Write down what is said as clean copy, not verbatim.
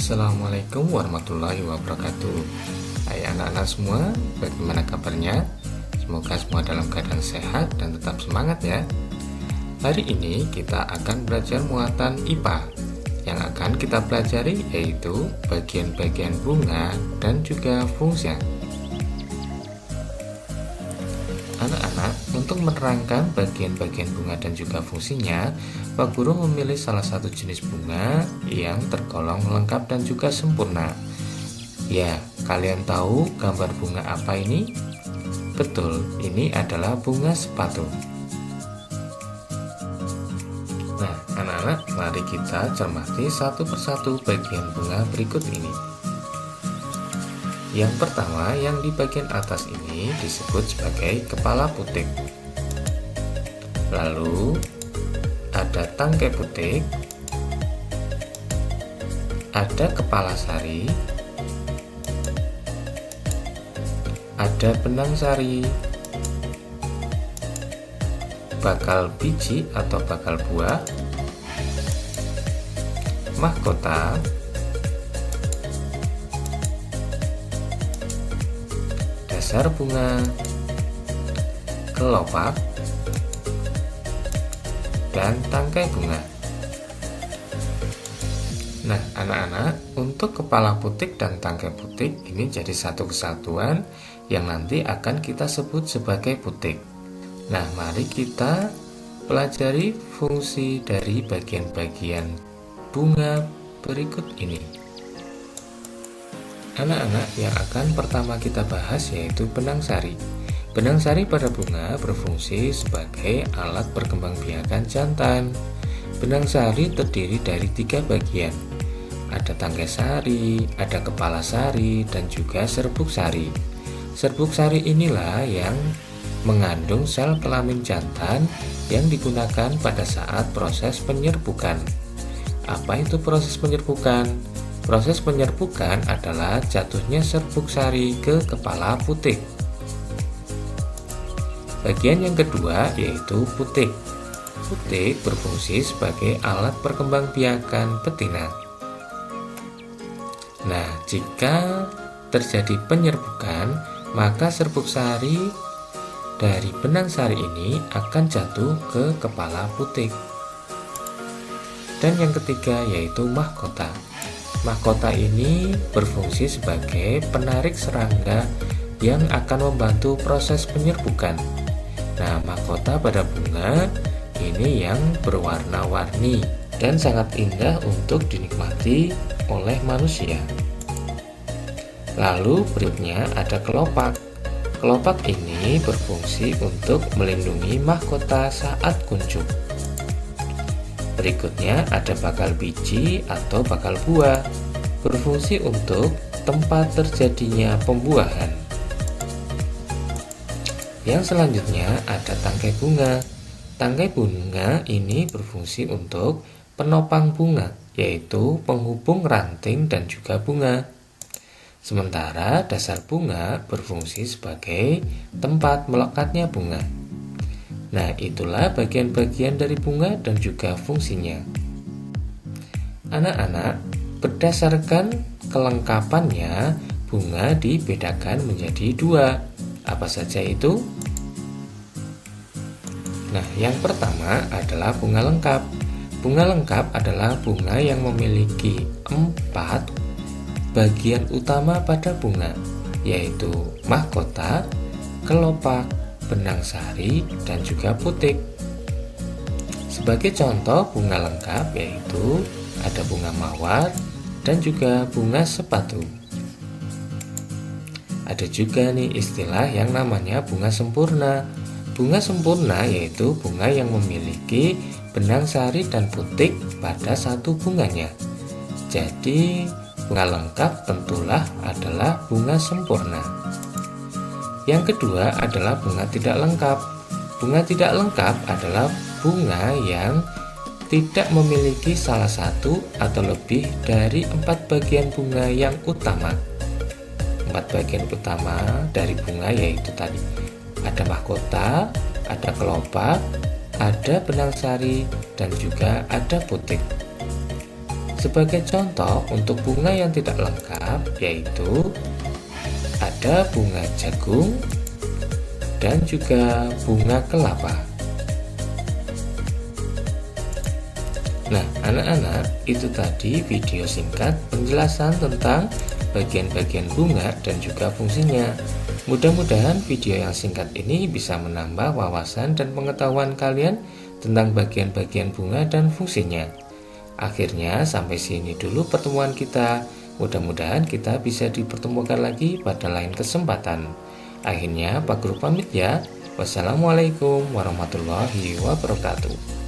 Assalamualaikum warahmatullahi wabarakatuh. Hai anak-anak semua, bagaimana kabarnya? Semoga semua dalam keadaan sehat dan tetap semangat ya. Hari ini kita akan belajar muatan IPA. Yang akan kita pelajari yaitu bagian-bagian bunga dan juga fungsinya. Anak-anak, untuk menerangkan bagian-bagian bunga dan juga fungsinya, Pak Guru memilih salah satu jenis bunga yang tergolong lengkap dan juga sempurna. Ya, kalian tahu gambar bunga apa ini? Betul, ini adalah bunga sepatu. Nah, anak-anak, mari kita cermati satu persatu bagian bunga berikut ini. Yang pertama, yang di bagian atas ini disebut sebagai kepala putik. Lalu ada tangkai putik, ada kepala sari, ada benang sari, bakal biji atau bakal buah, mahkota, dasar bunga, kelopak, dan tangkai bunga. Nah, anak-anak, untuk kepala putik dan tangkai putik ini jadi satu kesatuan yang nanti akan kita sebut sebagai putik. Nah, mari kita pelajari fungsi dari bagian-bagian bunga berikut ini. Anak-anak, yang akan pertama kita bahas yaitu benang sari. Benang sari pada bunga berfungsi sebagai alat perkembangbiakan jantan. Benang sari terdiri dari 3 bagian. Ada tangkai sari, ada kepala sari, dan juga serbuk sari. Serbuk sari inilah yang mengandung sel kelamin jantan yang digunakan pada saat proses penyerbukan. Apa itu proses penyerbukan? Proses penyerbukan adalah jatuhnya serbuk sari ke kepala putik. Bagian yang kedua yaitu putik. Putik berfungsi sebagai alat perkembangbiakan betina. Nah, jika terjadi penyerbukan, maka serbuk sari dari benang sari ini akan jatuh ke kepala putik. Dan yang ketiga yaitu mahkota. Mahkota ini berfungsi sebagai penarik serangga yang akan membantu proses penyerbukan. Nah, mahkota pada bunga ini yang berwarna-warni dan sangat indah untuk dinikmati oleh manusia. Lalu berikutnya ada kelopak. Kelopak ini berfungsi untuk melindungi mahkota saat kuncup. Berikutnya ada bakal biji atau bakal buah, berfungsi untuk tempat terjadinya pembuahan. Yang selanjutnya ada tangkai bunga. Tangkai bunga ini berfungsi untuk penopang bunga, yaitu penghubung ranting dan juga bunga. Sementara dasar bunga berfungsi sebagai tempat melekatnya bunga. Nah, itulah bagian-bagian dari bunga dan juga fungsinya. Anak-anak, berdasarkan kelengkapannya, bunga dibedakan menjadi 2. Apa saja itu? Nah, yang pertama adalah bunga lengkap. Bunga lengkap adalah bunga yang memiliki 4 bagian utama pada bunga, yaitu mahkota, kelopak, benang sari, dan juga putik. Sebagai contoh bunga lengkap yaitu ada bunga mawar dan juga bunga sepatu. Ada juga nih istilah yang namanya bunga sempurna. Bunga sempurna yaitu bunga yang memiliki benang sari dan putik pada satu bunganya. Jadi bunga lengkap tentulah adalah bunga sempurna. Yang kedua adalah bunga tidak lengkap. Bunga tidak lengkap adalah bunga yang tidak memiliki salah satu atau lebih dari 4 bagian bunga yang utama. 4 bagian utama dari bunga yaitu tadi ada mahkota, ada kelopak, ada benang sari, dan juga ada putik. Sebagai contoh untuk bunga yang tidak lengkap yaitu ada bunga jagung dan juga bunga kelapa. Nah, anak-anak, itu tadi video singkat penjelasan tentang bagian-bagian bunga dan juga fungsinya. Mudah-mudahan video yang singkat ini bisa menambah wawasan dan pengetahuan kalian tentang bagian-bagian bunga dan fungsinya. Akhirnya, sampai sini dulu pertemuan kita. Mudah-mudahan kita bisa dipertemukan lagi pada lain kesempatan. Akhirnya, Pak Guru pamit ya. Wassalamualaikum warahmatullahi wabarakatuh.